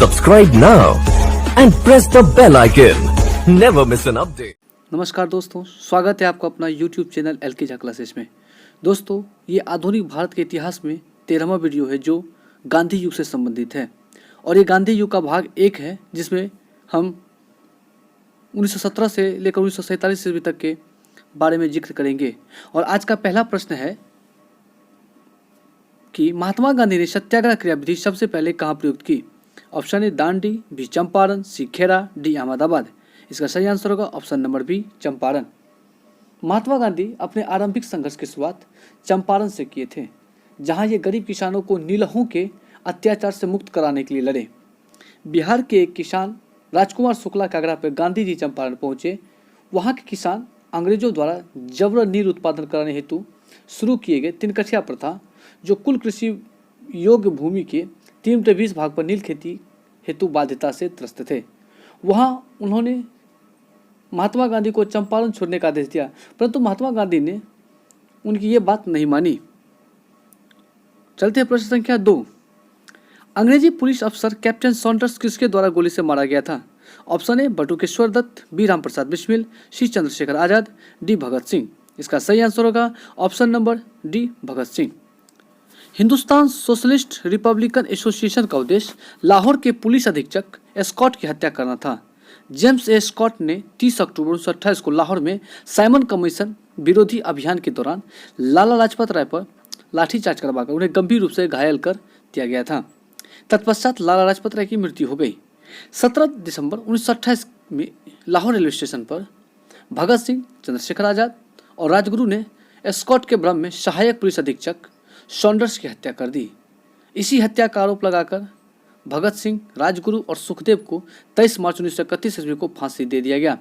Subscribe now and press the bell icon. Never miss an update. नमस्कार दोस्तों, स्वागत है आपका अपना YouTube चैनल एल के झा क्लासेस में। दोस्तों, ये आधुनिक भारत के इतिहास में 13वां वीडियो है जो गांधी युग से संबंधित है और ये गांधी युग का भाग 1 है जिसमें हम 1917 से लेकर 1947 ईस्वी तक के बारे में जिक्र करेंगे। और आज का पहला प्रश्न है कि महात्मा गांधी ने सत्याग्रह क्रियाविधि सबसे पहले कहाँ प्रयुक्त की? Option A Dandi, B Champaran, C Kheda, D Ahmedabad. इसका सही आंसर होगा option number B Champaran. Mahatma Gandhi अपने आरंभिक संघर्ष की शुरुआत चंपारण से किए थे, जहां ये गरीब किसानों को नीलहों के अत्याचार से मुक्त कराने के लिए लड़े। बिहार के एक किसान राजकुमार शुक्ला के आग्रह पर गांधी जी चंपारण पहुंचे। वहां के किसान अंग्रेजों द्वारा जबरन नील उत्पादन कराने हेतु शुरू किए गए 3 कठिया प्रथा, जो कुल कृषि योग्य भूमि के 3/20 भाग पर नील खेती हेतु बाध्यता से त्रस्त थे। वहां उन्होंने महात्मा गांधी को चंपारण छोड़ने का आदेश दिया, परंतु महात्मा गांधी ने उनकी ये बात नहीं मानी। चलते हैं प्रश्न संख्या 2। अंग्रेजी पुलिस अफसर कैप्टन सॉन्डर्स किसके द्वारा गोली से मारा गया था? Option A Batukeshwar Dutt, B Ramprasad Bismil, C Chandrashekhar Azad, D Bhagat Singh. इसका सही आंसर होगा option number D Bhagat Singh. Hindustan Socialist Republican Association का उद्देश्य लाहौर के पुलिस अधीक्षक एस्कॉट की हत्या करना था। जेम्स ए स्कॉट ने 30 अक्टूबर 1928 को लाहौर में साइमन कमीशन विरोधी अभियान के दौरान लाला लाजपत राय पर लाठीचार्ज करवाकर उन्हें गंभीर रूप से घायल कर दिया गया था। तत्पश्चात लाला लाजपत राय की मृत्यु हो गई। 17 दिसंबर 1928 में लाहौर रेलवे स्टेशन पर भगत सिंह, चंद्रशेखर आजाद और राजगुरु ने एस्कॉट के भ्रम में सहायक पुलिस अधीक्षक सॉन्डर्स की हत्या कर दी। इसी हत्या का आरोप लगाकर भगत सिंह, राजगुरु और सुखदेव को 23 मार्च 1931 ईस्वी को फांसी दे दिया गया।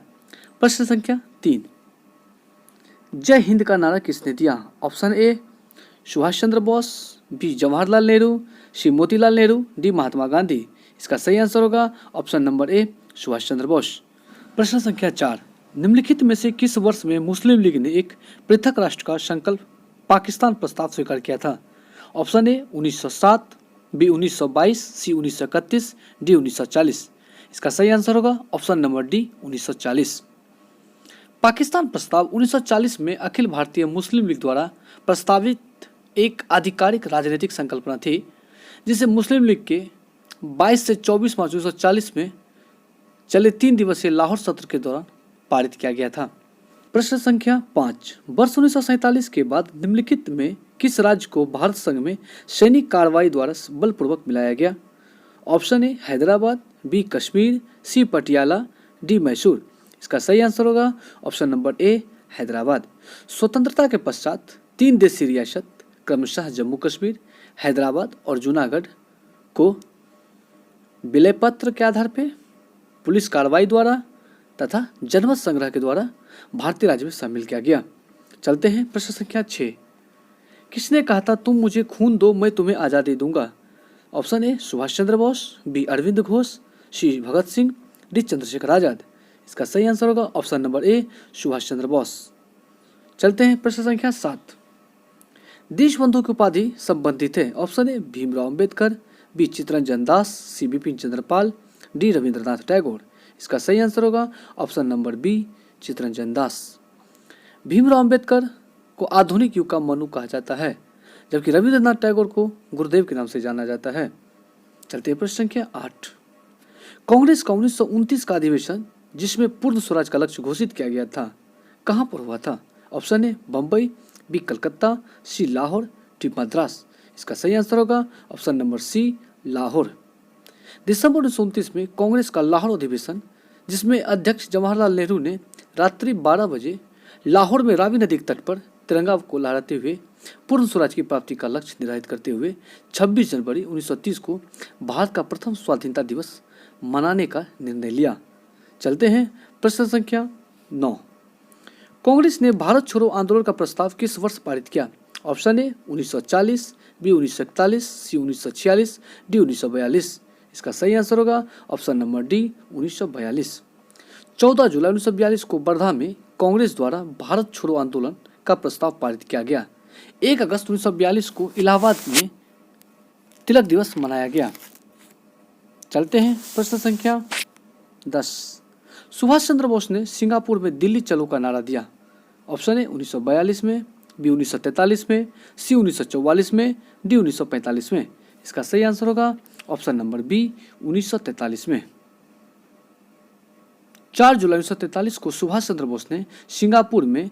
प्रश्न संख्या 3। जय हिंद का नारा किसने दिया? Option A Subhash Chandra Bose, B Jawaharlal Nehru, C Motilal Nehru, D Mahatma Gandhi. इसका सही आंसर होगा option number A Subhash Chandra Bose. प्रश्न संख्या 4। निम्नलिखित में से किस वर्ष में मुस्लिम लीग ने एक पृथक राष्ट्र का संकल्प पाकिस्तान प्रस्ताव स्वीकार किया था? Option A 1907, B 1922, C 1931, D 1940। इसका सही आंसर होगा ऑप्शन नंबर डी 1940। पाकिस्तान प्रस्ताव 1940 में अखिल भारतीय मुस्लिम लीग द्वारा प्रस्तावित एक आधिकारिक राजनीतिक संकल्पना थी, जिसे मुस्लिम लीग के 22 से 24 मार्च 1940 में चले 3 दिवसीय लाहौर सत्र के दौरान पारित किया गया था। प्रश्न संख्या 5। वर्ष 1947 के बाद निम्नलिखित में किस राज्य को भारत संघ में सैनिक कार्रवाई द्वारा बलपूर्वक मिलाया गया? Option A Hyderabad, B Kashmir, C Patiala, D Mysore. इसका सही आंसर होगा ऑप्शन नंबर ए हैदराबाद। स्वतंत्रता के पश्चात 3 देशीय रियासत क्रमशः जम्मू कश्मीर, हैदराबाद और जूनागढ़ को विलय पत्र के आधार पर पुलिस कार्रवाई द्वारा तथा जनमत संग्रह के द्वारा भारतीय राज्य में शामिल किया गया। चलते हैं प्रश्न संख्या 6। किसने कहा था तुम मुझे खून दो मैं तुम्हें आज़ादी दूंगा? Option A Subhash Chandra Bose, B Arvind Ghosh, C Bhagat Singh, D Chandrashekhar Azad. इसका सही आंसर होगा option number A Subhash Chandra Bose. चलते हैं प्रश्न संख्या 7। देशबंधु की उपाधि संबंधित है। Option A Bhimrao Ambedkar, B Chittaranjan Das, C Bipin Chandra Pal, D Rabindranath Tagore. इसका सही आंसर होगा option number B Chittaranjan Das. Bhimrao Ambedkar को आधुनिक युग का मनु कहा जाता है, जबकि रविंद्रनाथ टैगोर को गुरुदेव के नाम से जाना जाता है। चलते हैं प्रश्न संख्या 8। कांग्रेस का 1929 का अधिवेशन जिसमें पूर्ण स्वराज का लक्ष्य घोषित किया गया था कहाँ पर हुआ था? Option A Bombay, B Calcutta, C Lahore, D Madras. इसका सही आंसर होगा ऑप्शन नंबर सी लाहौर। दिसंबर 1929 में कांग्रेस का लाहौर अधिवेशन, जिसमें अध्यक्ष जवाहरलाल नेहरू ने रात्रि 12 बजे लाहौर में रावी नदी के तट पर तिरंगा को लहराते हुए पूर्ण स्वराज की प्राप्ति का लक्ष्य निर्धारित करते हुए 26 जनवरी 1930 को भारत का प्रथम स्वाधीनता दिवस मनाने का निर्णय लिया। चलते हैं प्रश्न संख्या 9। कांग्रेस ने भारत छोड़ो आंदोलन का प्रस्ताव किस वर्ष पारित किया? Option A 1940, B 1941, C 1946, D 1942। इसका सही आंसर होगा ऑप्शन नंबर डी 1942। 14 जुलाई 1942 को वर्धा में कांग्रेस द्वारा भारत छोड़ो आंदोलन का प्रस्ताव पारित किया गया। 1 अगस्त 1942 को इलाहाबाद में तिलक दिवस मनाया गया। चलते हैं प्रश्न संख्या 10। सुभाष चंद्र बोस ने सिंगापुर में दिल्ली चलो का नारा दिया। ऑप्शन ए 1942 में, बी 1943 में, सी 1944 में, डी 1945 में। इसका सही आंसर होगा ऑप्शन नंबर बी 1943 में। 4 जुलाई 1943 को सुभाष चंद्र बोस ने सिंगापुर में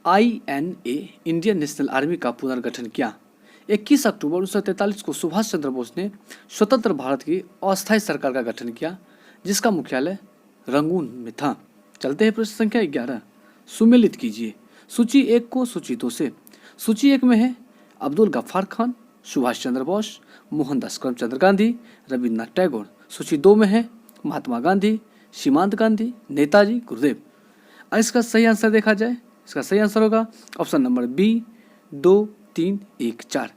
INA इंडियन नेशनल आर्मी का पुनर्गठन किया। 21 अक्टूबर 1943 को सुभाष चंद्र बोस ने स्वतंत्र भारत की अस्थायी सरकार का गठन किया, जिसका मुख्यालय रंगून में था। चलते हैं प्रश्न संख्या 11। सुमेलित कीजिए सूची 1 को सूची 2 से। सूची 1 में है अब्दुल गफ्फार खान, सुभाष चंद्र बोस, मोहनदास करमचंद गांधी, रविन्द्रनाथ टैगोर। सूची 2 में है महात्मा गांधी, सीमांत गांधी, नेताजी, गुरुदेव। इसका सही आंसर देखा जाए, इसका सही आंसर होगा ऑप्शन नंबर बी 2, 3, 1, 4।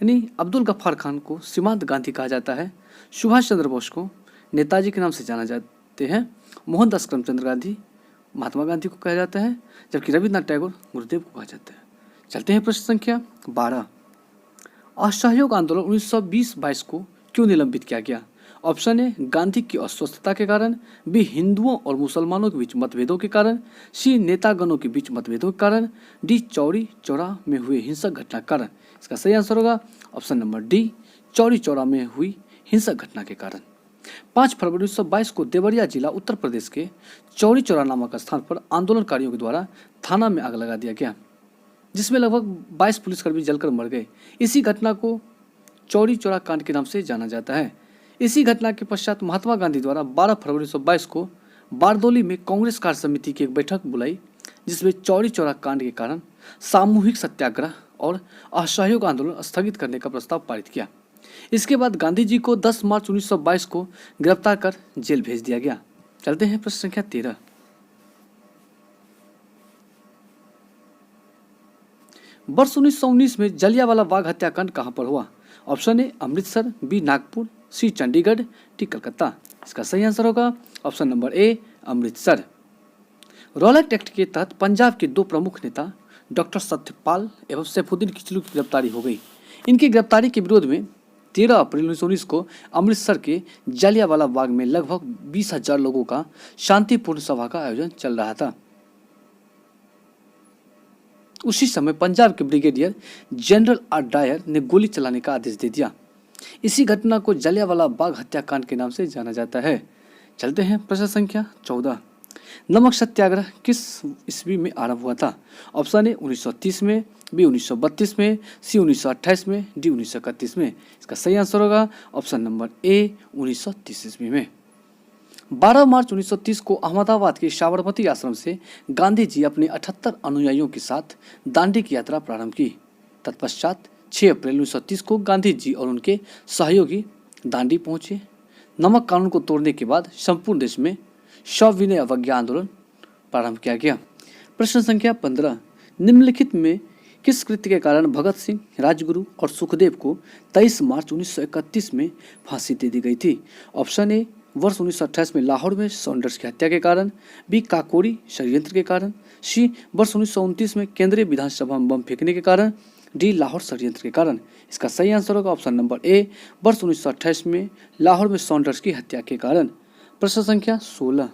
यानी अब्दुल गफ्फार खान को सीमांत गांधी कहा जाता है, सुभाष चंद्र बोस को नेताजी के नाम से जाना जाते हैं, मोहनदास करमचंद गांधी महात्मा गांधी को कहा जाता है, जबकि रविन्द्रनाथ टैगोर गुरुदेव को कहा जाता है। चलते हैं प्रश्न संख्या 12। असहयोग आंदोलन 1920-22 को क्यों निलंबित किया गया? ऑप्शन ए गांधी की अस्वस्थता के कारण, बी हिंदुओं और मुसलमानों के बीच मतभेदों के कारण, सी नेतागणों के बीच मतभेदों के कारण, डी चौरी चौरा में हुए हिंसक घटना के कारण। इसका सही आंसर होगा option number D Chauri Chaura में हुई हिंसक घटना के कारण। 5 फरवरी 1922 को देवरिया जिला उत्तर प्रदेश के चौरी चौरा नामक स्थान पर आंदोलनकारियों के द्वारा थाना में आग लगा दिया गया, जिसमें लगभग 22 पुलिसकर्मी जलकर मर गए। इसी घटना को चौरी चौरा कांड के नाम से जाना जाता है। इसी घटना के पश्चात महात्मा गांधी द्वारा 12 फरवरी 1922 को बारदौली में कांग्रेस कार्य समिति की एक बैठक बुलाई, जिसमें चौरी चौरा कांड के कारण सामूहिक सत्याग्रह और असहयोग आंदोलन स्थगित करने का प्रस्ताव पारित किया। इसके बाद गांधी जी को 10 मार्च 1922 को गिरफ्तार कर जेल भेज दिया गया। चलते हैं प्रश्न संख्या 13। वर्ष 1919 में जलियांवाला बाग हत्याकांड कहां पर हुआ? Option A Amritsar, B Nagpur, C Chandigarh, D Calcutta. इसका सही आंसर होगा option number A Amritsar. Rowlatt act के तहत पंजाब के 2 प्रमुख नेता डॉक्टर सत्यपाल एवं सैफुद्दीन किचलू की गिरफ्तारी हो गई। इनकी गिरफ्तारी के विरोध में 13 अप्रैल 1919 को अमृतसर के जलियांवाला बाग में लगभग 20,000 लोगों का शांतिपूर्ण सभा का आयोजन चल रहा था। उसी समय पंजाब के ब्रिगेडियर जनरल आर डायर ने गोली चलाने का आदेश दे दिया। इसी घटना को जलियांवाला बाग हत्याकांड के नाम से जाना जाता है। चलते हैं प्रश्न संख्या 14। नमक सत्याग्रह किस ईस्वी में आरंभ हुआ था? ऑप्शन ए 1930 में, बी 1932 में, सी 1928 में, डी 1931 में। इसका सही आंसर होगा ऑप्शन नंबर ए 1930 ईस्वी में। 12 मार्च 1930 को अहमदाबाद के साबरमती आश्रम से गांधी जी अपने 78 अनुयायियों के साथ दांडी की यात्रा प्रारंभ की। तत्पश्चात 6 अप्रैल 1930 को गांधी जी और उनके सहयोगी दांडी पहुंचे। नमक कानून को तोड़ने के बाद संपूर्ण देश में सविनय अवज्ञा आंदोलन प्रारंभ किया गया। प्रश्न संख्या 15। निम्नलिखित में किस कृत्य के कारण भगत सिंह, राजगुरु और सुखदेव को 23 मार्च 1931 में फांसी दे दी गई थी? ऑप्शन ए वर्ष 1928 में लाहौर में सॉन्डर्स की हत्या के कारण, बी काकोरी षड्यंत्र के कारण, सी वर्ष 1929 में केंद्रीय विधानसभा में बम फेंकने के कारण, डी लाहौर षड्यंत्र के कारण। इसका सही आंसर होगा ऑप्शन नंबर ए वर्ष 1928 में लाहौर में सॉन्डर्स की हत्या के कारण। प्रश्न संख्या 16।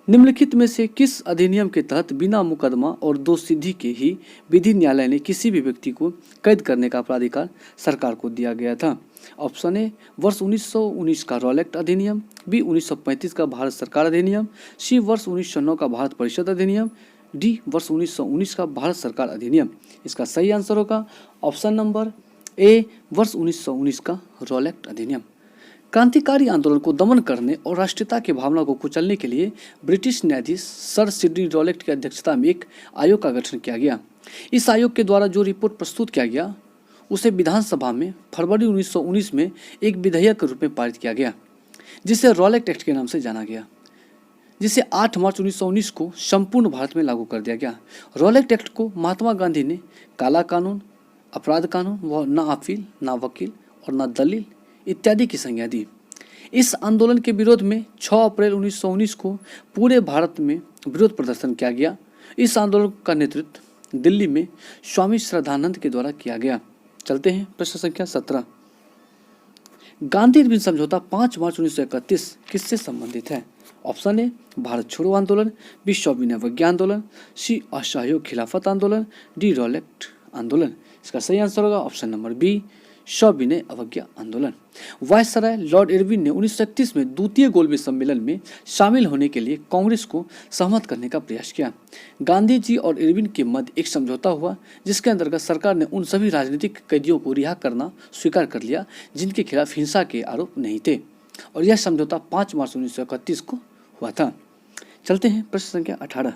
निम्नलिखित में से किस अधिनियम के तहत बिना मुकदमा और दोषसिद्धि के ही विधि न्यायालय ने किसी भी व्यक्ति को कैद करने का प्राधिकार सरकार को दिया गया था? ऑप्शन ए वर्ष 1919 का रॉलेट अधिनियम, बी 1935 का भारत सरकार अधिनियम, सी वर्ष 1909 का भारत परिषद अधिनियम, डी वर्ष 1919 का भारत सरकार अधिनियम। इसका सही आंसर होगा ऑप्शन नंबर ए वर्ष 1919 का रॉलेट अधिनियम। क्रांतिकारी आंदोलन को दमन करने और राष्ट्रीयता की भावना को कुचलने के लिए ब्रिटिश न्यायाधीश सर सिडनी रॉलेट की अध्यक्षता में एक आयोग का गठन किया गया। इस आयोग के द्वारा जो रिपोर्ट प्रस्तुत किया गया उसे विधानसभा में फरवरी 1919 में एक विधेयक के रूप में पारित किया गया, जिसे रॉलेट एक्ट के नाम से जाना गया, जिसे 8 मार्च 1919 को संपूर्ण भारत में लागू कर दिया गया। रॉलेट एक्ट को महात्मा गांधी ने काला कानून, अपराध कानून व न अपील, न वकील और न दलील इत्यादि की संज्ञा दी। इस आंदोलन के विरोध में 6 अप्रैल 1919 को पूरे भारत में विरोध प्रदर्शन किया गया। इस आंदोलन का नेतृत्व दिल्ली में स्वामी श्रद्धानंद के द्वारा किया गया। चलते हैं प्रश्न संख्या 17। गांधी इरविन समझौता 5 मार्च 1931 किससे संबंधित है? ऑप्शन ए भारत छोड़ो आंदोलन, बी सविनय अवज्ञा आंदोलन, सी असहयोग खिलाफत आंदोलन, डी रॉलेट आंदोलन। इसका सही आंसर होगा ऑप्शन नंबर बी सविनय अवज्ञा आंदोलन। वायसराय लॉर्ड इरविन ने 1931 में द्वितीय गोलमेज सम्मेलन में शामिल होने के लिए कांग्रेस को सहमत करने का प्रयास किया। गांधी जी और इरविन के मध्य एक समझौता हुआ जिसके अंतर्गत सरकार ने उन सभी राजनीतिक कैदियों को रिहा करना स्वीकार कर लिया जिनके खिलाफ हिंसा के आरोप नहीं थे, और यह समझौता 5 मार्च 1931 को हुआ था। चलते हैं प्रश्न संख्या 18।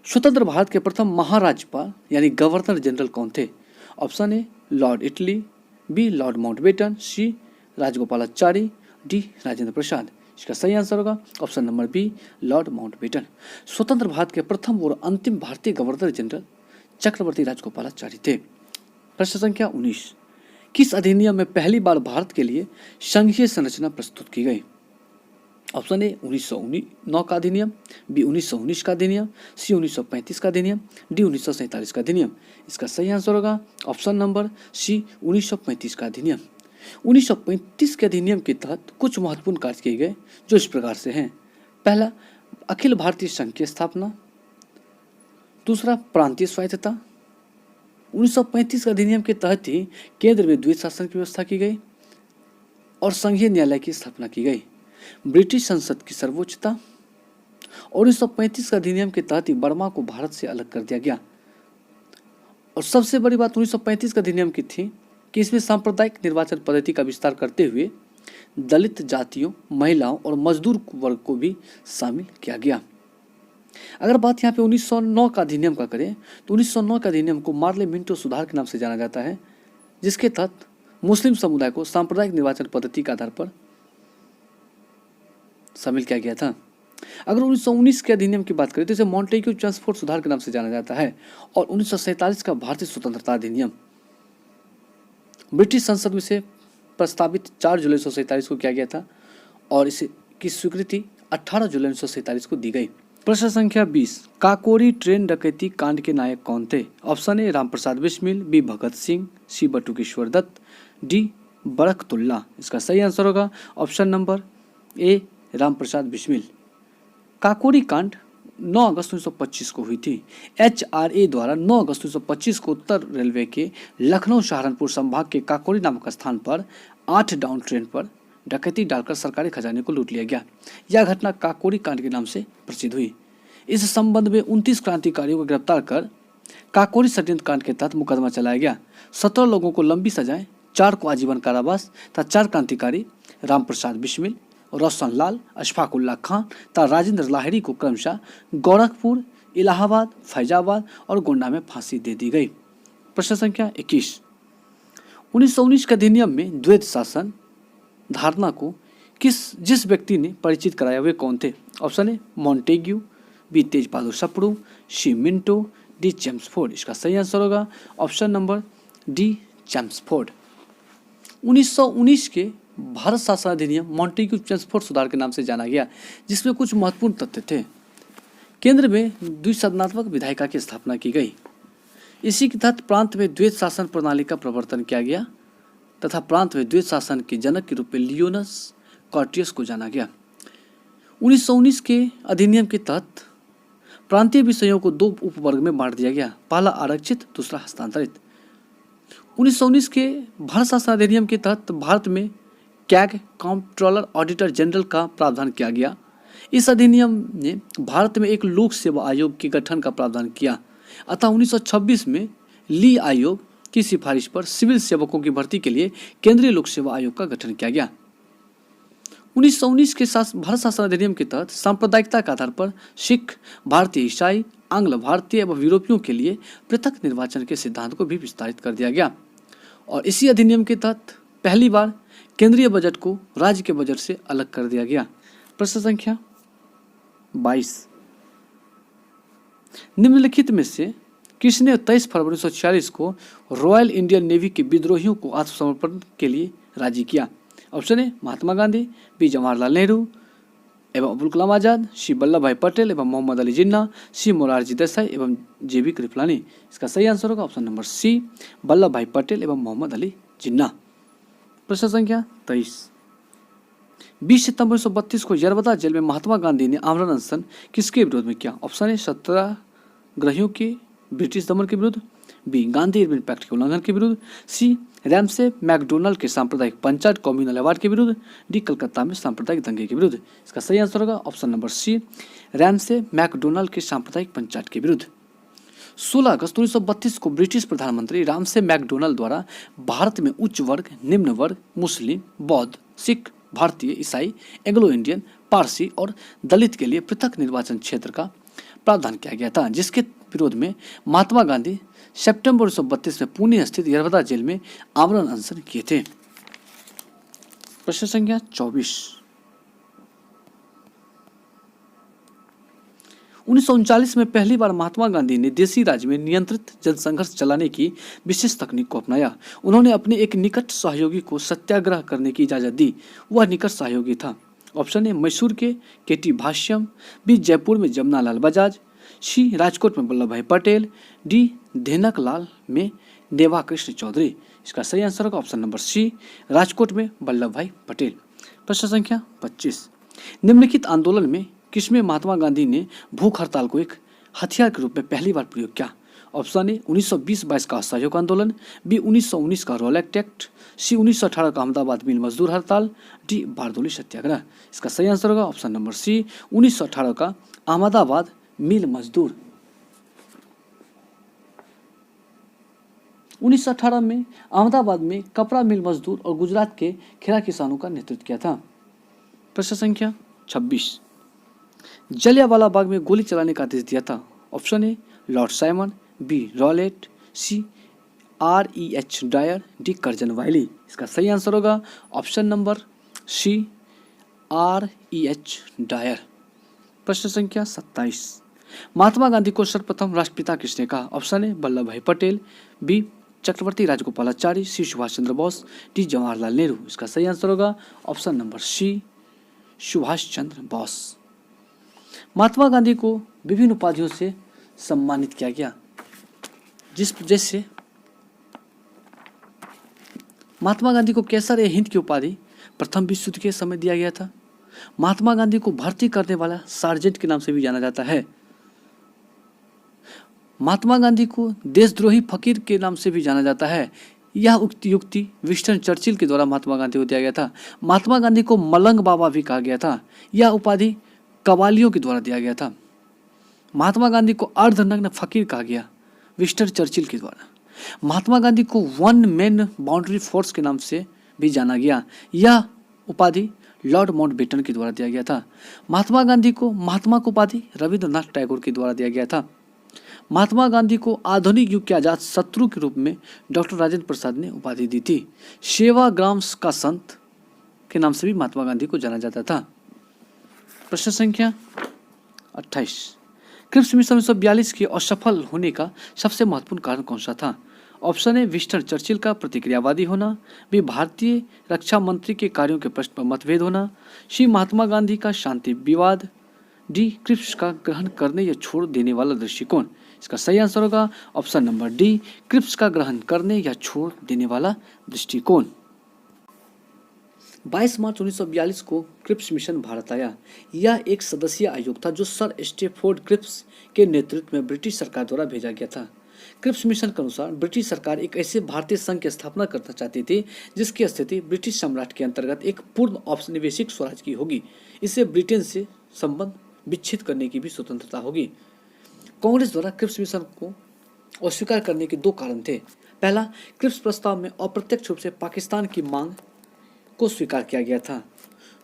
स्वतंत्र भारत के प्रथम महाराज्यपाल यानी गवर्नर जनरल कौन थे? Option A Lord Italy, B Lord Mountbatten, C Rajagopalachari, D Rajendra Prasad. इसका सही आंसर होगा option number B Lord Mountbatten. स्वतंत्र भारत के प्रथम और अंतिम भारतीय गवर्नर जनरल चक्रवर्ती राजगोपालाचारी थे। प्रश्न संख्या 19। किस अधिनियम में पहली बार भारत के लिए संघीय संरचना प्रस्तुत की गई? ऑप्शन ए 1909 का अधिनियम, बी 1919 का अधिनियम, सी 1935 का अधिनियम, डी 1947 का अधिनियम। इसका सही आंसर होगा ऑप्शन नंबर सी 1935 का अधिनियम। 1935 के अधिनियम के तहत कुछ महत्वपूर्ण कार्य किए गए जो इस प्रकार से हैं। पहला, अखिल भारतीय संघ की स्थापना। दूसरा, प्रांतीय स्वायत्तता। 1935 के अधिनियम के तहत ही केंद्र में द्वैत शासन की व्यवस्था की गई और संघीय न्यायालय की स्थापना की गई। ब्रिटिश संसद की सर्वोच्चता और 1935 का अधिनियम के तहत ही बर्मा को भारत से अलग कर दिया गया। और सबसे बड़ी बात 1935 का अधिनियम की थी कि इसमें सांप्रदायिक निर्वाचन पद्धति का विस्तार करते हुए दलित जातियों, महिलाओं और मजदूर वर्ग को भी शामिल किया गया। अगर बात यहाँ पे 1909 का अधिनियम का करें तो 1909 का अधिनियम को मार्ले मिंटो सुधार के नाम से जाना जाता है, जिसके तहत मुस्लिम समुदाय को सांप्रदायिक निर्वाचन पद्धति के आधार पर शामिल किया गया था। अगर 1919 के अधिनियम की बात करें तो इसे मॉन्टेग्यू चेम्सफोर्ड सुधार के नाम से जाना जाता है। और 1947 का भारतीय स्वतंत्रता अधिनियम ब्रिटिश संसद में से प्रस्तावित 4 जुलाई 1947 को किया गया था और इसे की स्वीकृति 18 जुलाई 1947 को दी गई। प्रश्न संख्या 20। काकोरी ट्रेन डकैती कांड के नायक कौन थे? Option A Ramprasad Bismil, B Bhagat Singh, C Batukeshwar Dutt, D Barkatullah. इसका सही आंसर होगा option number A Ramprasad Bismil. Kakori कांड 9 अगस्त 1925 को हुई थी। HRA द्वारा 9 अगस्त 1925 को उत्तर रेलवे के लखनऊ सहारनपुर संभाग के काकोरी नामक स्थान पर 8 डाउन ट्रेन पर डकैती डालकर सरकारी खजाने को लूट लिया गया। यह घटना काकोरी कांड के नाम से प्रसिद्ध हुई। इस संबंध में 29 क्रांतिकारियों को गिरफ्तार कर काकोरी षड्यंत्र कांड के तहत मुकदमा चलाया गया। 17 लोगों को लंबी सजाएं, 4 को आजीवन कारावास तथा 4 क्रांतिकारी रामप्रसाद बिस्मिल, रोशन लाल, अशफाक उल्लाह खान तथा राजेंद्र लाहिड़ी को क्रमशः गोरखपुर, इलाहाबाद, फैजाबाद और गोंडा में फांसी दे दी गई। प्रश्न संख्या 21। 1919 के अधिनियम में द्वैत शासन धारणा को जिस व्यक्ति ने परिचित कराया वे कौन थे? Option A Montagu, B Tej Bahadur Sapru, C Minto, D Chelmsford. इसका सही आंसर होगा ऑप्शन नंबर डी चेम्सफोर्ड। 1919 के भारत शासन अधिनियम मॉन्टेग्यू चेम्सफोर्ड सुधार के नाम से जाना गया, जिसमें कुछ महत्वपूर्ण तथ्य थे। केंद्र में द्विसदनात्मक विधायिका की स्थापना की गई। इसी के तहत प्रांत में द्वैत शासन प्रणाली का प्रवर्तन किया गया तथा प्रांत में द्वैत शासन के जनक के रूप में लियोनस कॉर्टियस को जाना गया। 1919 के अधिनियम के तहत प्रांतीय विषयों को 2 उपवर्ग में बांट दिया गया, पहला आरक्षित, दूसरा हस्तांतरित। 1919 के भारत शासन अधिनियम के तहत भारत में कैग कंट्रोलर ऑडिटर जनरल का प्रावधान किया गया। इस अधिनियम ने भारत में एक लोक सेवा आयोग के गठन का प्रावधान किया। अतः 1926 में ली आयोग की सिफारिश पर सिविल सेवकों की भर्ती के लिए केंद्रीय लोक सेवा आयोग का गठन किया गया। 1919 के भारत शासन अधिनियम के तहत सांप्रदायिकता के आधार पर सिख, भारतीय ईसाई, आंग्ल भारतीय एवं यूरोपियों के लिए पृथक निर्वाचन के सिद्धांत को भी विस्तारित कर दिया गया। और इसी अधिनियम के तहत पहली बार केंद्रीय बजट को राज्य के बजट से अलग कर दिया गया। प्रश्न संख्या 22। निम्नलिखित में से किसने 23 फरवरी 1946 को रॉयल इंडियन नेवी के विद्रोहियों को आत्मसमर्पण के लिए राजी किया? Option A Mahatma Gandhi, B Jawaharlal Nehru एवं अब्दुल कलाम आजाद, सी वल्लभ भाई पटेल एवं मोहम्मद अली जिन्ना, सी मोरारजी देसाई एवं JB कृपलानी। इसका सही आंसर होगा ऑप्शन नंबर सी वल्लभ भाई पटेल एवं मोहम्मद अली जिन्ना। प्रश्न संख्या 23। 20 सितंबर 1932 को यरवदा जेल में महात्मा गांधी ने आमरण अनशन किसके विरोध में किया? ऑप्शन ए सत्याग्रहियों के ब्रिटिश दमन के विरुद्ध, बी गांधी इरविन पैक्ट के उल्लंघन के विरुद्ध, सी रैमसे मैकडोनल्ड के सांप्रदायिक पंचायत कम्युनल अवार्ड के विरुद्ध, डी कलकत्ता में सांप्रदायिक दंगे के विरुद्ध। इसका सही आंसर होगा option number C, Ramsay MacDonald के सांप्रदायिक पंचायत के विरुद्ध। 16 अगस्त 1932 को ब्रिटिश प्रधानमंत्री रामसे मैकडोनल्ड द्वारा भारत में उच्च वर्ग, निम्न वर्ग, मुस्लिम, बौद्ध, सिख, भारतीय, ईसाई, एंग्लो इंडियन, पारसी और दलित के लिए पृथक निर्वाचन क्षेत्र का प्रावधान किया गया था, जिसके विरोध में महात्मा गांधी सितंबर 1932 में पुणे स्थित यरवदा जेल में आमरण अनशन किए थे। प्रश्न संख्या 24। 1939 में पहली बार महात्मा गांधी ने देसी राज में नियंत्रित जनसंघर्ष चलाने की विशेष तकनीक को अपनाया। उन्होंने अपने एक निकट सहयोगी को सत्याग्रह करने की इजाजत दी। वह निकट सहयोगी था ऑप्शन ए मैसूर के केटी भाष्यम, बी जयपुर में जमनालाल बजाज, सी राजकोट में वल्लभ भाई पटेल, डी धेनकलाल में नेवा कृष्ण चौधरी। इसका सही आंसर होगा ऑप्शन नंबर सी, राजकोट में वल्लभ भाई पटेल। प्रश्न संख्या 25। निम्नलिखित आंदोलन में किसमें महात्मा गांधी ने भूख हड़ताल को एक हथियार के रूप में पहली बार प्रयोग किया? ऑप्शन ए 1920-22 का असहयोग आंदोलन, बी 1919 का रॉलेट एक्ट, सी 1918 का अहमदाबाद मिल मजदूर हड़ताल, डी बारदोली सत्याग्रह। इसका सही आंसर होगा ऑप्शन नंबर सी, 1918 का अहमदाबाद मिल मजदूर। 1918 में अहमदाबाद में कपड़ा मिल मजदूर और गुजरात के खेरा किसानों का नेतृत्व किया था। प्रश्न संख्या 26। जलियांवाला बाग में गोली चलाने का आदेश दिया था? Option A Lord Simon, B Rowlatt, C REH Dyer, D Curzon Wyllie. इसका सही आंसर होगा option number C, REH Dyer. प्रश्न संख्या 27। महात्मा गांधी को सर्वप्रथम राष्ट्रपिता किसने कहा? ऑप्शन ए वल्लभ भाई पटेल, बी चक्रवर्ती राजगोपालाचारी, सी सुभाष चंद्र बोस, डी जवाहरलाल नेहरू। इसका सही आंसर होगा ऑप्शन नंबर सी, सुभाष चंद्र बोस। महात्मा गांधी को विभिन्न उपाधियों से सम्मानित किया गया, जैसे महात्मा गांधी को केसर ए हिंद की उपाधि प्रथम विश्व युद्ध के समय दिया गया था। महात्मा गांधी को भर्ती करने वाला सार्जेंट के नाम से भी जाना जाता है। महात्मा गांधी को देशद्रोही फकीर के नाम से भी जाना जाता है। यह युक्ति विंस्टन चर्चिल के द्वारा महात्मा गांधी को दिया गया था। महात्मा गांधी को मलंग बाबा भी कहा गया था। यह उपाधि कवालियों के द्वारा दिया गया था। महात्मा गांधी को अर्धनग्न फकीर कहा गया विंस्टन चर्चिल के द्वारा। महात्मा गांधी को वन मैन बाउंड्री फोर्स के नाम से भी जाना गया। यह उपाधि लॉर्ड माउंटबेटन के द्वारा दिया गया था। महात्मा गांधी को महात्मा की उपाधि रविंद्रनाथ टैगोर के द्वारा दिया गया था। महात्मा गांधी को आधुनिक युग के आजाद शत्रु के रूप में डॉक्टर राजेंद्र प्रसाद ने उपाधि दी थी। सेवाग्राम का संत के नाम से भी महात्मा गांधी को जाना जाता था। प्रश्न संख्या 28। क्रिप्स मिशन 1942 के असफल होने का सबसे महत्वपूर्ण कारण कौन सा था? ऑप्शन ए विंस्टन चर्चिल का प्रतिक्रियावादी होना, बी भारतीय रक्षा मंत्री के कार्यों के प्रश्न पर मतभेद होना, सी महात्मा गांधी का शांति विवाद, डी क्रिप्स का ग्रहण करने या छोड़ देने वाला दृष्टिकोण। इसका सही आंसर होगा ऑप्शन नंबर डी, क्रिप्स का ग्रहण करने या छोड़ देने वाला दृष्टिकोण। 22 मार्च 1942 को क्रिप्स मिशन भारत आया। यह एक सदस्यीय आयोग था जो सर स्टेफोर्ड क्रिप्स के नेतृत्व में ब्रिटिश सरकार द्वारा भेजा गया था। क्रिप्स मिशन के अनुसार ब्रिटिश सरकार एक ऐसे भारतीय संघ की स्थापना करना चाहती थी जिसकी स्थिति ब्रिटिश सम्राट के अंतर्गत एक पूर्ण औपनिवेशिक स्वराज की होगी। इससे ब्रिटेन से संबंध विच्छेद करने की भी स्वतंत्रता होगी। कांग्रेस द्वारा क्रिप्स मिशन को अस्वीकार करने के दो कारण थे। पहला, क्रिप्स प्रस्ताव में अप्रत्यक्ष रूप से पाकिस्तान की मांग को स्वीकार किया गया था।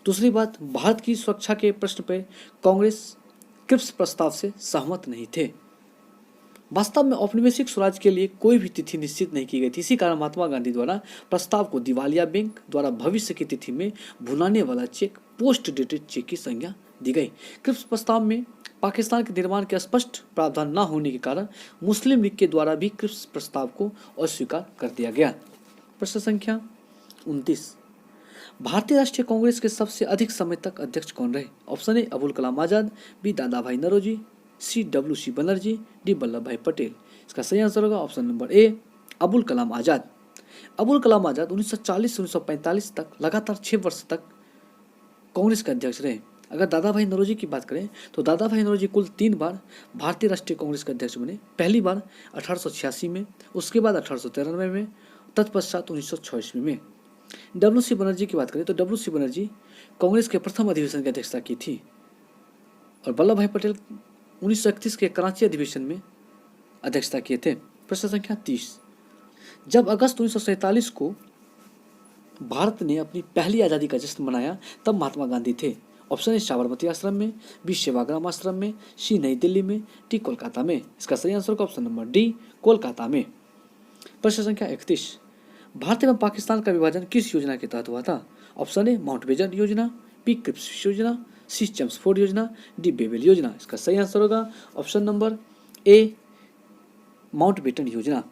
दूसरी बात, भारत की सुरक्षा के प्रश्न पर कांग्रेस क्रिप्स प्रस्ताव से सहमत नहीं थे। वास्तव में औपनिवेशिक स्वराज के लिए कोई भी तिथि निश्चित नहीं की गई थी। इसी कारण महात्मा गांधी द्वारा प्रस्ताव को दिवालिया बैंक द्वारा भविष्य की तिथि में भुनाने वाला चेक, पोस्ट डेटेड चेक की संज्ञा दी गई। क्रिप्स प्रस्ताव में पाकिस्तान के निर्माण के स्पष्ट प्रावधान न होने के कारण मुस्लिम लीग के द्वारा भी क्रिप्स प्रस्ताव को अस्वीकार कर दिया गया। प्रश्न संख्या 29। भारतीय राष्ट्रीय कांग्रेस के सबसे अधिक समय तक अध्यक्ष कौन रहे? Option A Abul Kalam Azad, B Dadabhai Naoroji, C WC Banerjee, D Vallabh भाई पटेल। इसका सही आंसर होगा option number A, Abul Kalam Azad. Abul Kalam Azad 1940 से 1945 तक लगातार 6 वर्ष तक कांग्रेस के अध्यक्ष रहे। अगर दादा भाई नौरोजी की बात करें तो दादा भाई नौरोजी कुल 3 बार भारतीय राष्ट्रीय कांग्रेस के अध्यक्ष बने। पहली बार 1886 में, उसके बाद 1893 में, तत्पश्चात 1906 में। डब्ल्यू.सी. बनर्जी की बात करें तो डब्ल्यू.सी. बनर्जी कांग्रेस के प्रथम अधिवेशन की अध्यक्षता की थी और वल्लभ भाई पटेल 1931 के कराची अधिवेशन में अध्यक्षता किए थे। प्रश्न संख्या 30। जब अगस्त 1947 को भारत ने अपनी पहली आज़ादी का जश्न मनाया तब महात्मा गांधी थे। ऑप्शन ए साबरमती आश्रम में, बी सेवाग्राम आश्रम में, सी नई दिल्ली में, डी कोलकाता में। इसका सही आंसर होगा ऑप्शन नंबर डी, कोलकाता में। प्रश्न संख्या 31। भारत एवं पाकिस्तान का विभाजन किस योजना के तहत हुआ था? ऑप्शन ए माउंटबेटन योजना, बी क्रिप्स योजना, सी चेम्सफोर्ड योजना, डी बेवेल योजना। इसका सही आंसर होगा ऑप्शन नंबर ए, माउंटबेटन योजना।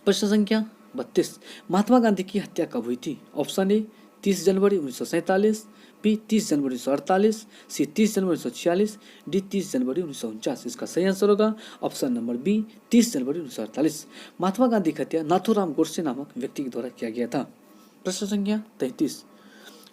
प्रश्न संख्या 32। महात्मा गांधी की हत्या कब हुई थी? ऑप्शन ए 30 जनवरी 1947, बी 30 जनवरी 1948, सी 30 जनवरी 1946, डी 30 जनवरी 1949। इसका सही आंसर होगा ऑप्शन नंबर बी, 30 जनवरी 1948। महात्मा गांधी की हत्या नाथूराम गोडसे नामक व्यक्ति के द्वारा किया गया था। प्रश्न संख्या 33।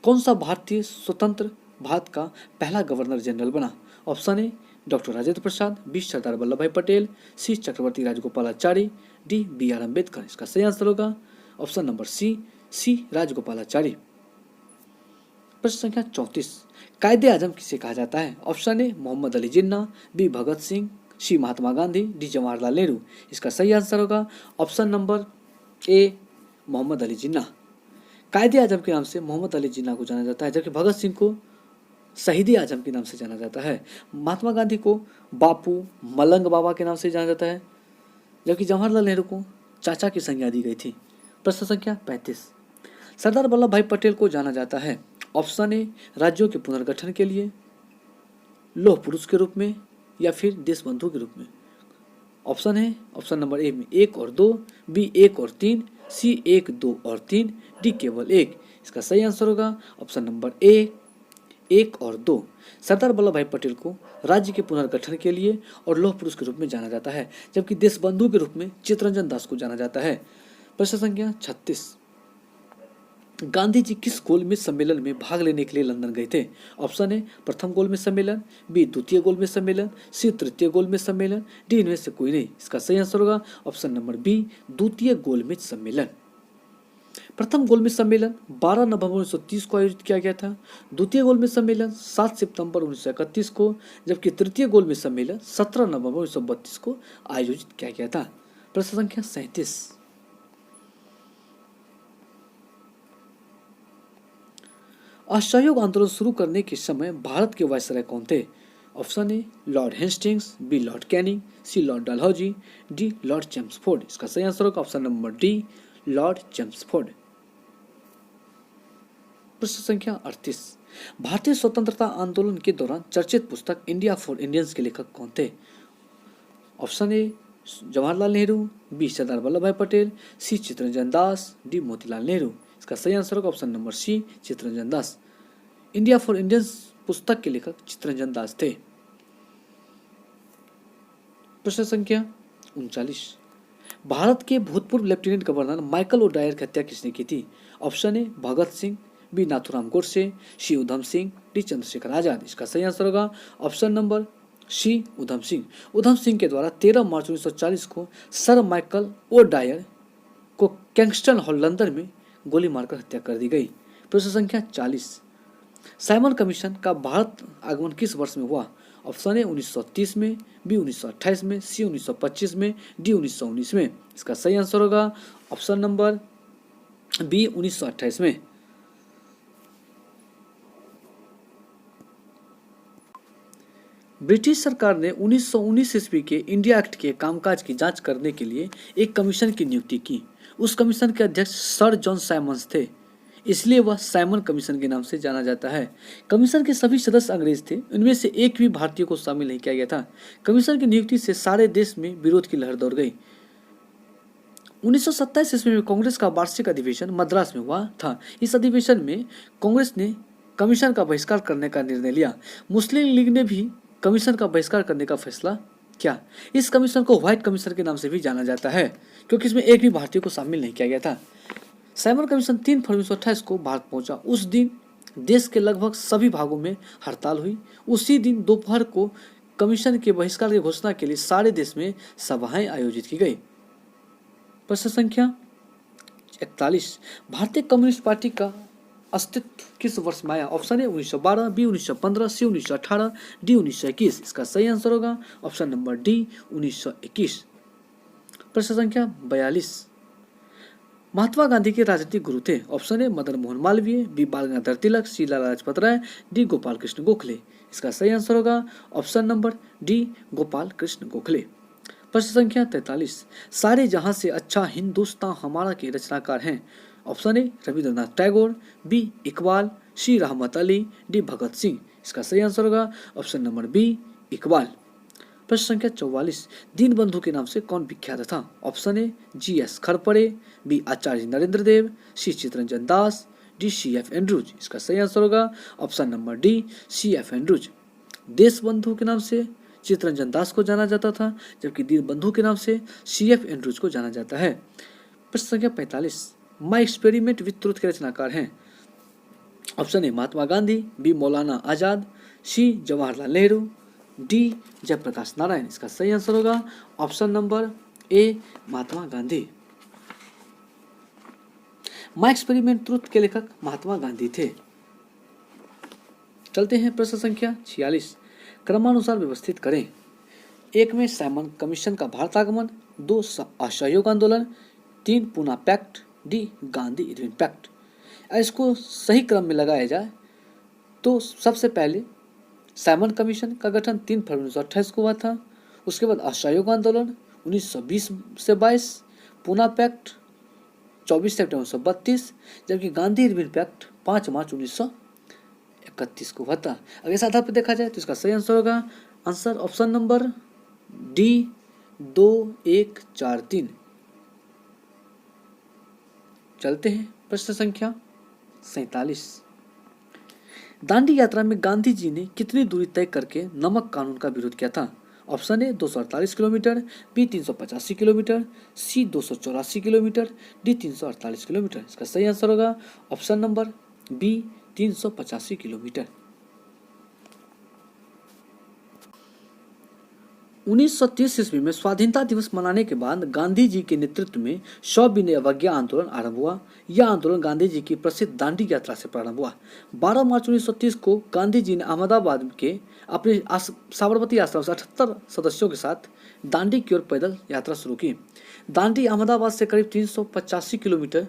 कौन सा भारतीय स्वतंत्र भारत का पहला गवर्नर जनरल बना? Option A doctor Rajendra Prasad, B Sardar Vallabh भाई Patel, C Chakravarti Rajagopalachari, D B R Ambedkar. इसका सही आंसर होगा ऑप्शन नंबर सी राजगोपालाचारी। प्रश्न संख्या 34। कायदे आजम किसे कहा जाता है? Option A Mohammad Ali Jinnah, B Bhagat Singh, C Mahatma Gandhi, D Jawaharlal Nehru. इसका सही आंसर होगा option number A, Mohammad Ali Jinnah. Quaid-e Azam के नाम से मोहम्मद अली जिन्ना को जाना जाता है, जबकि भगत सिंह को शहीदी आजम के नाम से जाना जाता है। महात्मा गांधी को बापू, मलंग बाबा के नाम से जाना जाता है, जबकि जवाहरलाल नेहरू को चाचा की संज्ञा दी गई थी। प्रश्न संख्या 35। सरदार वल्लभ भाई पटेल को जाना जाता है ऑप्शन ए राज्यों के पुनर्गठन के लिए, लौह पुरुष के रूप में, या फिर देशबंधु के रूप में। ऑप्शन है ऑप्शन नंबर ए में 1 और 2, बी 1 और 3, सी 1, 2 और 3, डी केवल 1। इसका सही आंसर होगा ऑप्शन नंबर ए, 1 और 2। सरदार वल्लभ भाई पटेल को राज्य के पुनर्गठन के लिए और लौह पुरुष के रूप में जाना जाता है, जबकि देशबंधु के रूप में चित्तरंजन दास को जाना जाता है। प्रश्न संख्या 36। गांधी जी किस गोलमेज सम्मेलन में भाग लेने के लिए लंदन गए थे? ऑप्शन ए प्रथम गोलमेज सम्मेलन, बी द्वितीय गोलमेज सम्मेलन, सी तृतीय गोलमेज सम्मेलन, डी इनमें से कोई नहीं। इसका सही आंसर होगा ऑप्शन नंबर बी, द्वितीय गोलमेज सम्मेलन। प्रथम गोलमेज सम्मेलन 12 नवंबर 1930 को आयोजित किया गया था। द्वितीय गोलमेज सम्मेलन 7 सितंबर 1931 को, जबकि तृतीय गोलमेज सम्मेलन 17 नवंबर 1932 को आयोजित किया गया था। प्रश्न संख्या 37। असहयोग आंदोलन शुरू करने के समय भारत के वायसराय कौन थे? Option A lord Hastings, B lord Canning, C lord Dalhousie, D lord Chelmsford. इसका सही आंसर होगा option number D, lord Chelmsford. प्रश्न संख्या 38। भारतीय स्वतंत्रता आंदोलन के दौरान चर्चित पुस्तक इंडिया फॉर इंडियंस के लेखक कौन थे? Option A Jawaharlal Nehru, B Sardar Vallabh भाई पटेल, सी चित्तरंजन दास, डी मोतीलाल नेहरू। इसका सही आंसर होगा option number C, Chittaranjan Das. India for Indians पुस्तक के लेखक चित्तरंजन दास थे। प्रश्न संख्या 39। भारत के भूतपूर्व लेफ्टिनेंट गवर्नर माइकल ओडायर की हत्या किसने की थी? Option A Bhagat Singh, B Nathuram Godse, C Udham Singh, D Chandrashekhar Azad. इसका सही आंसर होगा option number C, Udham Singh. Udham Singh के द्वारा 13 मार्च 1940 को सर माइकल ओडायर को किंगस्टन हॉल लंदन में गोली मारकर हत्या कर दी गई। प्रश्न संख्या 40। साइमन कमीशन का भारत आगमन किस वर्ष में हुआ? ऑप्शन ए 1930 में, बी 1928 में, सी 1925 में, डी 1919 में। इसका सही आंसर होगा ऑप्शन नंबर बी, 1928 में। ब्रिटिश सरकार ने 1919 ईस्वी के इंडिया एक्ट के कामकाज की जांच करने के लिए एक कमीशन की नियुक्ति की। उस कमीशन के अध्यक्ष सर जॉन साइमंस थे, इसलिए वह साइमन कमीशन के नाम से जाना जाता है। कमीशन के सभी सदस्य अंग्रेज थे, इनमें से एक भी भारतीय को शामिल नहीं किया गया था। कमीशन की नियुक्ति से सारे देश में विरोध की लहर दौड़ गई। 1927 ईस्वी में कांग्रेस का वार्षिक अधिवेशन मद्रास में हुआ था। इस अधिवेशन में कांग्रेस ने कमीशन का बहिष्कार करने का निर्णय लिया। मुस्लिम लीग ने भी कमीशन का बहिष्कार करने का फैसला क्या इस कमीशन को व्हाइट कमीशन के नाम से भी जाना जाता है, क्योंकि इसमें एक भी भारतीय को शामिल नहीं किया गया था। साइमन कमीशन 3 फरवरी 1928 को भारत पहुंचा। उस दिन देश के लगभग सभी भागों में हड़ताल हुई। उसी दिन दोपहर को कमीशन के बहिष्कार की घोषणा के लिए सारे देश में सभाएं आयोजित की गई। प्रश्न संख्या 41, भारतीय कम्युनिस्ट पार्टी का अस्तित्व किस वर्ष में आया? Option A 1912, B 1915, C 1918, D 1921। इसका सही आंसर होगा ऑप्शन नंबर डी 1921। प्रश्न संख्या 42, महात्मा गांधी के राजनीतिक गुरु थे? Option A Madan Mohan Malaviya, B Bal Gangadhar Tilak, C Lala Lajpat Rai, D Gopal Krishna Gokhale. इसका सही आंसर होगा option number D Gopal Krishna Gokhale. प्रश्न संख्या 43, सारे जहां से अच्छा हिंदुस्तान हमारा के रचनाकार हैं? Option A Rabindranath Tagore, B Iqbal, C Rahmat Ali, D Bhagat Singh. इसका सही आंसर होगा ऑप्शन नंबर बी इकबाल। प्रश्न संख्या 44, दीनबंधु के नाम से कौन विख्यात था? Option A G S. Kharpade, B Acharya Narendra Dev, C Chittaranjan Das, D C F. Andrews. इसका सही आंसर होगा option number D C F. Andrews. Deshbandhu के नाम से चित्तरंजन दास को जाना जाता था, जबकि दीनबंधु के नाम से सी.एफ. एंड्रूज को जाना जाता है। प्रश्न संख्या 45, माई एक्सपेरिमेंट विथ ट्रुथ के रचनाकार हैं? Option A Mahatma Gandhi, B Maulana Azad, C Jawaharlal Nehru, D Jayaprakash Narayan. इसका सही आंसर होगा option number A Mahatma Gandhi. My experiment truth के लेखक महात्मा गांधी थे। चलते हैं प्रश्न संख्या 46, क्रमानुसार व्यवस्थित करें। 1 में साइमन कमीशन का भारत आगमन, 2 असहयोग आंदोलन, 3 Poona pact, D Gandhi Irwin pact. इसको सही क्रम में लगाया जाए तो सबसे पहले साइमन कमीशन का गठन 3 फरवरी 1928 को हुआ था। उसके बाद असहयोग आंदोलन 1920 से 22, पूना पैक्ट 24 सितंबर 1932, जबकि गांधी इरविन पैक्ट 5 मार्च 1931 को हुआ था। अगर इस आधार पर देखा जाए तो इसका सही आंसर होगा आंसर ऑप्शन नंबर डी 2, 1, 4, 3। चलते हैं प्रश्न संख्या 47, दांडी यात्रा में गांधी जी ने कितनी दूरी तय करके नमक कानून का विरोध किया था? Option A 248 kilometre, B 385 kilometre, C 284 kilometre, D 348 kilometre. इसका सही आंसर होगा ऑप्शन नंबर बी 385 किलोमीटर। 1930 ईस्वी में स्वाधीनता दिवस मनाने के बाद गांधी जी के नेतृत्व में सविनय अवज्ञा आंदोलन आरंभ हुआ। यह आंदोलन गांधी जी की प्रसिद्ध दांडी यात्रा से प्रारंभ हुआ। 12 मार्च 1930 को गांधी जी ने अहमदाबाद के अपने साबरमती आश्रम से 78 सदस्यों के साथ दांडी की ओर पैदल यात्रा शुरू की। दांडी अहमदाबाद से करीब 385 किलोमीटर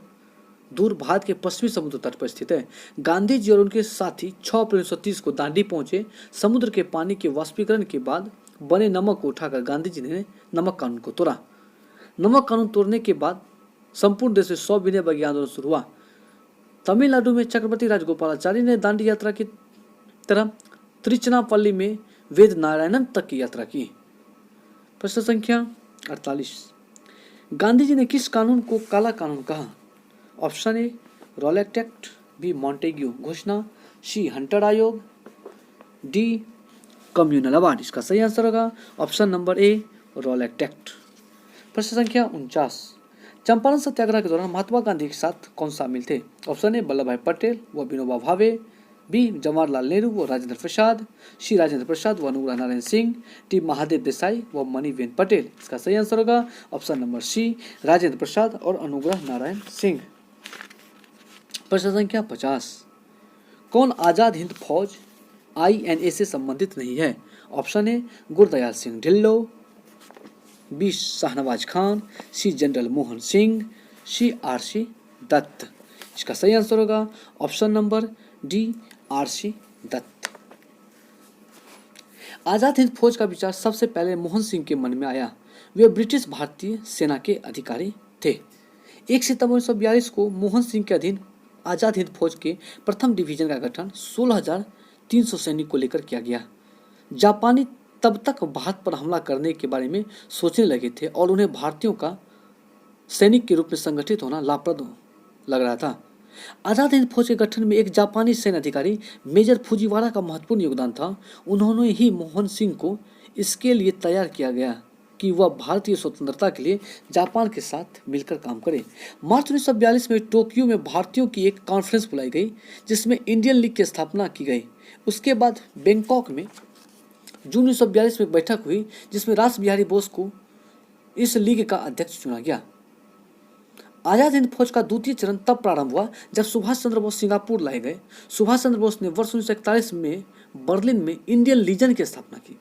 दूर भारत के पश्चिमी समुद्र तट पर स्थित है। गांधी जी और उनके साथी 6 अप्रैल 1930 को दांडी पहुंचे। समुद्र के पानी के वाष्पीकरण के बाद बने नमक को उठाकर गांधी जी ने नमक कानून को तोड़ा। नमक कानून तोड़ने के बाद संपूर्ण देश में सविनय अवज्ञा आंदोलन शुरू हुआ। तमिलनाडु में चक्रवर्ती राजगोपालाचारी ने दांडी यात्रा की तरह त्रिचनापल्ली में वेद नारायणन तक की यात्रा की। प्रश्न संख्या 48, गांधी जी ने किस कानून को काला कानून कहा? Option A Rowlatt act, B Montagu घोषणा, सी हंटर आयोग, डी कम्युनल अवार्ड। इसका सही आंसर होगा option number A Rowlatt act. प्रश्न संख्या 49, चंपारण सत्याग्रह के दौरान महात्मा गांधी के साथ कौन शामिल थे? ऑप्शन ए वल्लभ भाई पटेल व विनोबा भावे, बी जवाहरलाल नेहरू व राजेंद्र प्रसाद, सी राजेंद्र प्रसाद व अनुग्रह नारायण सिंह, डी महादेव देसाई व मणिबेन पटेल। इसका सही आंसर होगा ऑप्शन नंबर सी राजेंद्र प्रसाद और अनुग्रह नारायण सिंह। प्रश्न संख्या 50, कौन आजाद हिंद फौज INA से संबंधित नहीं है? Option A Gurdial Singh Dhillon, B Shahnawaz Khan, C general Mohan Singh, C RC Dutt. इसका सही आंसर होगा option number D RC Dutt. Azad Hind Fauj का विचार सबसे पहले मोहन सिंह के मन में आया। वे ब्रिटिश भारतीय सेना के अधिकारी थे। 1 सितंबर 1942 को मोहन सिंह के अधीन आजाद हिंद फौज के प्रथम डिवीजन का गठन 16,300 सैनिक को लेकर किया गया। जापानी तब तक भारत पर हमला करने के बारे में सोचने लगे थे और उन्हें भारतीयों का सैनिक के रूप में संगठित होना लाभप्रद लग रहा था। आजाद हिंद फौज के गठन में एक जापानी सैन्य अधिकारी मेजर फुजीवारा का महत्वपूर्ण योगदान था। उन्होंने ही मोहन सिंह को इसके लिए तैयार किया गया कि वह भारतीय स्वतंत्रता के लिए जापान के साथ मिलकर काम करे। मार्च 1942 में टोक्यो में भारतीयों की एक कॉन्फ्रेंस बुलाई गई जिसमें इंडियन लीग की स्थापना की गई। उसके बाद बैंकॉक में जून 1942 में बैठक हुई जिसमें रास बिहारी बोस को इस लीग का अध्यक्ष चुना गया। आजाद हिंद फौज का द्वितीय चरण तब प्रारंभ हुआ जब सुभाष चंद्र बोस सिंगापुर लाए गए। सुभाष चंद्र बोस ने वर्ष 1941 में बर्लिन में इंडियन लीजन की स्थापना की।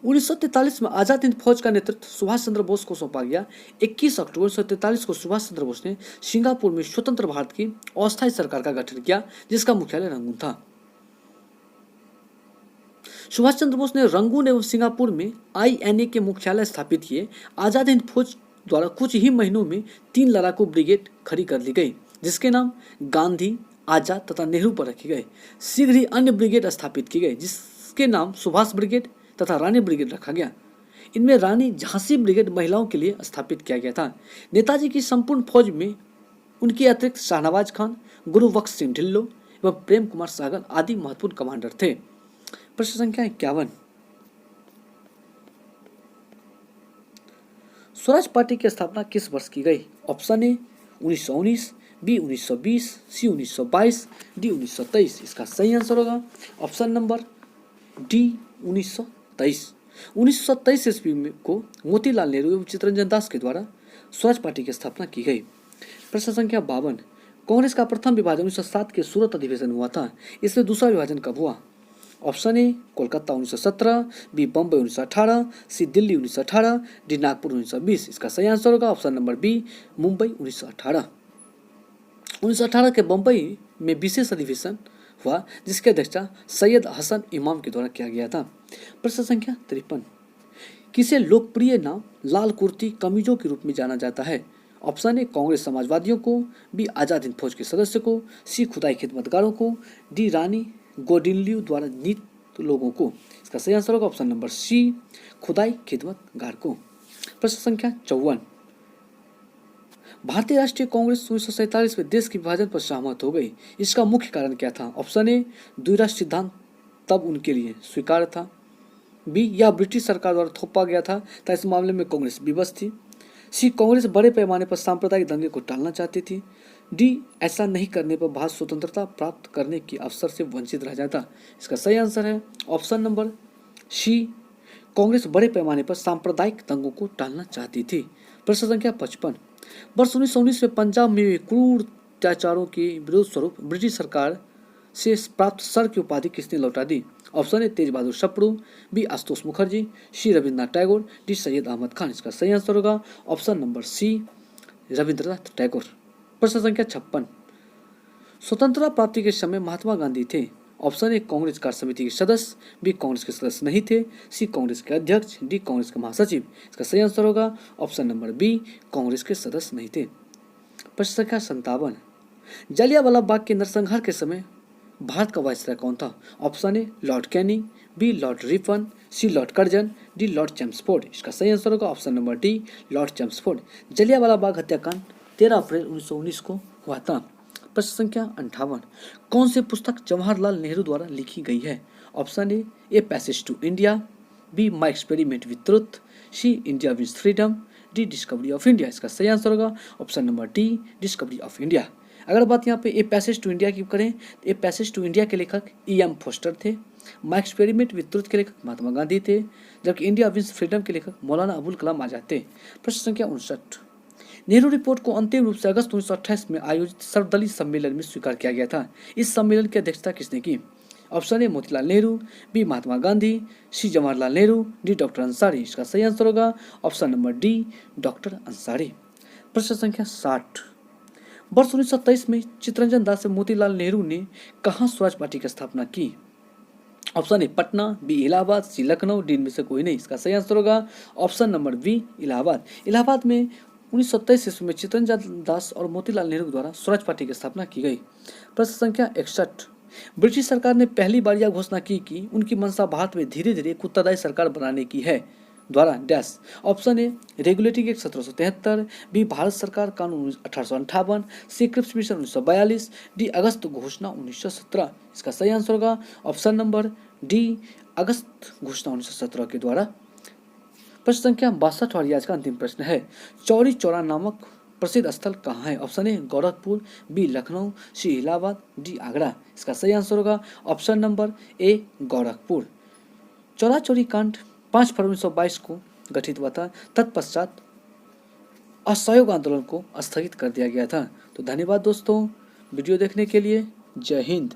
1943 में आजाद हिंद फौज का नेतृत्व सुभाष चंद्र बोस को सौंपा गया। 21 अक्टूबर 1943 को सुभाष चंद्र बोस ने सिंगापुर में स्वतंत्र भारत की अस्थायी सरकार का गठन किया जिसका मुख्यालय रंगून था। सुभाष चंद्र बोस ने रंगून एवं सिंगापुर में INA के मुख्यालय स्थापित किए। आजाद हिंद फौज द्वारा कुछ ही महीनों में 3 लड़ाकू ब्रिगेड खड़ी कर ली गई जिसके नाम गांधी, आजाद तथा नेहरू पर रखे गए। शीघ्र ही अन्य ब्रिगेड स्थापित की गई जिसके नाम सुभाष ब्रिगेड तथा रानी ब्रिगेड रखा गया। इनमें रानी झांसी ब्रिगेड महिलाओं के लिए स्थापित किया गया था। नेताजी की संपूर्ण फौज में उनके अतिरिक्त शाहनवाज खान, गुरुबख्श सिंह ढिल्लो एवं प्रेम कुमार सागर आदि महत्वपूर्ण कमांडर थे। प्रश्न संख्या 51। स्वराज पार्टी की स्थापना किस वर्ष की गई? Option A 1919, B 1920, C 1922, D 1923। इसका सही आंसर होगा ऑप्शन नंबर डी 1923। 1927 ईस्वी को मोतीलाल नेहरू एवं चित्तरंजन दास के द्वारा स्वराज पार्टी की स्थापना की गई। प्रश्न संख्या 52। कांग्रेस का प्रथम विभाजन 1907 के सूरत अधिवेशन हुआ था। इसमें दूसरा विभाजन कब हुआ? Option A Kolkata 1917, B Bombay 1918, C Delhi 1918, D Nagpur 1920। इसका सही आंसर होगा ऑप्शन नंबर बी मुंबई 1918। 1918 के बम्बई में विशेष अधिवेशन हुआ जिसकी अध्यक्षता सैयद हसन इमाम के द्वारा किया गया था। प्रश्न संख्या 53। किसे लोकप्रिय नाम लाल कुर्ती कमीजों के रूप में जाना जाता है? ऑप्शन ए कांग्रेस समाजवादियों को, बी आजाद हिंद फौज के सदस्य को, सी खुदाई खिदमतगारों को, डी रानी गोडिनलियू द्वारा नीत लोगों को। इसका सही आंसर होगा ऑप्शन नंबर सी खुदाई खिदमतगार को। प्रश्न संख्या 54। भारतीय राष्ट्रीय कांग्रेस 1947 में देश के विभाजन पर सहमत हो गई। इसका मुख्य कारण क्या था? ऑप्शन ए द्विराष्ट्र सिद्धांत तब उनके लिए स्वीकार था, बी या ब्रिटिश सरकार द्वारा थोपा गया था तो इस मामले में कांग्रेस विवश थी, सी कांग्रेस बड़े पैमाने पर सांप्रदायिक दंगे को टालना चाहती थी, डी ऐसा नहीं करने पर भारत स्वतंत्रता प्राप्त करने के अवसर से वंचित रह जाता। इसका सही आंसर है ऑप्शन नंबर सी कांग्रेस बड़े पैमाने पर सांप्रदायिक दंगों को टालना चाहती थी। प्रश्न संख्या 55। वर्ष 1919 में पंजाब में हुए क्रूर अत्याचारों के विरोध स्वरूप ब्रिटिश सरकार से प्राप्त सर की उपाधि किसने लौटा दी? Option A Tej Bahadur Sapru, B Ashutosh Mukherjee, C Rabindranath Tagore, D Syed Ahmed Khan. इसका सही आंसर होगा option number C Rabindranath Tagore. प्रश्न संख्या 56। स्वतंत्रता प्राप्ति के समय महात्मा गांधी थे। ऑप्शन ए कांग्रेस कार्य समिति के सदस्य, बी कांग्रेस के सदस्य नहीं थे, सी कांग्रेस के अध्यक्ष, डी कांग्रेस के महासचिव। इसका सही आंसर होगा ऑप्शन नंबर बी कांग्रेस के सदस्य नहीं थे। प्रश्न संख्या 57। जलियांवाला बाग के नरसंहार के समय भारत का वायसराय कौन था? Option A Lord Canning, B Lord Ripon, C Lord Curzon, D Lord Chelmsford. इसका सही आंसर होगा option number D Lord Chelmsford. Jallianwala Bagh हत्याकांड 13 अप्रैल 1919 को हुआ था। प्रश्न संख्या 58। कौन सी पुस्तक जवाहरलाल नेहरू द्वारा लिखी गई है? Option A passage to India, B my experiment with truth, C India wins freedom, D discovery of India. इसका सही आंसर होगा option number D discovery of India. अगर बात यहाँ पे ए पैसेज टू इंडिया की करें तो ए पैसेज टू इंडिया के लेखक E.M. फोस्टर थे, माई एक्सपेरिमेंट विद ट्रुथ के लेखक महात्मा गांधी थे, जबकि इंडिया विंस फ्रीडम के लेखक मौलाना अबुल कलाम आजाद थे। प्रश्न संख्या 59। नेहरू रिपोर्ट को अंतिम रूप से अगस्त 1928 में आयोजित सर्वदलीय सम्मेलन में स्वीकार किया गया था। इस सम्मेलन की अध्यक्षता किसने की? Option A Motilal Nehru, B Mahatma Gandhi, C Jawaharlal Nehru, D doctor Ansari. इसका सही आंसर होगा option number D doctor Ansari. प्रश्न संख्या 60। वर्ष 1927 में चित्तरंजन दास एवं मोतीलाल नेहरू ने कहाँ स्वराज पार्टी की स्थापना की? Option A Patna, B Allahabad, C Lucknow, D इनमें से कोई नहीं। इसका सही आंसर होगा option number B Allahabad. Allahabad में 1927 ईस्वी में चित्तरंजन दास और मोतीलाल नेहरू द्वारा स्वराज पार्टी की स्थापना की गई। प्रश्न संख्या 61। ब्रिटिश सरकार ने पहली बार यह घोषणा की कि उनकी मंशा भारत में धीरे धीरे एक उत्तरदायी सरकार बनाने की है द्वारा dash. Option A regulating act 1773, B Bharat सरकार कानून 1858, सी क्रिप्स मिशन 1942, डी अगस्त घोषणा 1917। इसका सही आंसर होगा ऑप्शन नंबर डी अगस्त घोषणा 1917 के द्वारा। प्रश्न संख्या 62 और आज का अंतिम प्रश्न है, चौरी चौरा नामक प्रसिद्ध स्थल कहाँ है? Option A Gorakhpur, B Lucknow, C Allahabad, D Agra. इसका सही आंसर होगा option number A Gorakhpur. Chaura Chauri कांड 5 फरवरी 1922 को गठित हुआ था। तत्पश्चात असहयोग आंदोलन को स्थगित कर दिया गया था। तो धन्यवाद दोस्तों वीडियो देखने के लिए। जय हिंद।